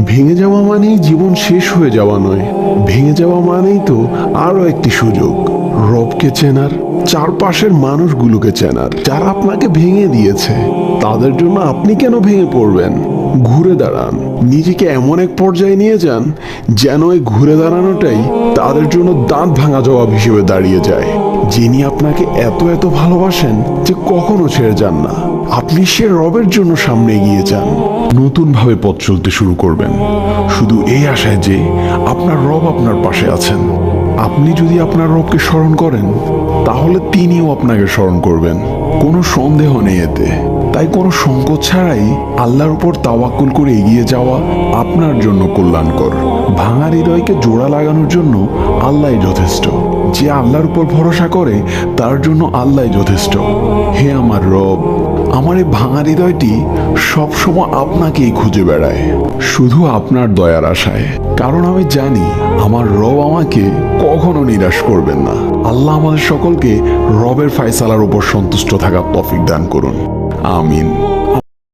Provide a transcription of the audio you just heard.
ভেঙে যাওয়া মানেই জীবন শেষ হয়ে যাওয়া নয়, ভেঙে যাওয়া মানেই তো আরো একটি সুযোগ রবকে চেনার, চারপাশের মানুষগুলোকে চেনার যারা আপনাকে ভেঙে দিয়েছে। তাদের জন্য আপনি কেন ভেঙে পড়বেন? ঘুরে দাঁড়ান, নিজেকে এমন এক পর্যায়ে নিয়ে যান যেন এই ঘুরে দাঁড়ানোটাই তাদের জন্য দাঁত ভাঙা জবাব হিসেবে দাঁড়িয়ে যায়। যিনি আপনাকে এত এত ভালোবাসেন যে কখনো ছেড়ে যান না, আপনি সে রবের জন্য সামনে এগিয়ে যান। নতুন ভাবে পথ চলতে শুরু করবেন, শুধু এই আশায় যে আপনার রব আপনার পাশে আছেন। আপনি যদি আপনার রবকে স্মরণ করেন তাহলে তিনিও আপনাকে স্মরণ করবেন, কোনো সন্দেহ নেই এতে। তাই কোনো সংকোচ ছাড়াই আল্লাহর উপর তাওয়াক্কুল করে এগিয়ে যাওয়া আপনার জন্য কল্যাণকর। ভাঙা হৃদয়কে জোড়া লাগানোর জন্য আল্লাহই যথেষ্ট। যে আল্লাহর উপর ভরসা করে তার জন্য আল্লাহই যথেষ্ট। হে আমার রব, আমার এই ভাঙা হৃদয়টি সবসময় আপনাকেই খুঁজে বেড়ায়, শুধু আপনার দয়ার আশায়। কারণ আমি জানি আমার রব আমাকে কখনো নিরাশ করবেন না। আল্লাহ আমাদের সকলকে রবের ফায়সালার উপর সন্তুষ্ট থাকার তৌফিক দান করুন। আমিন।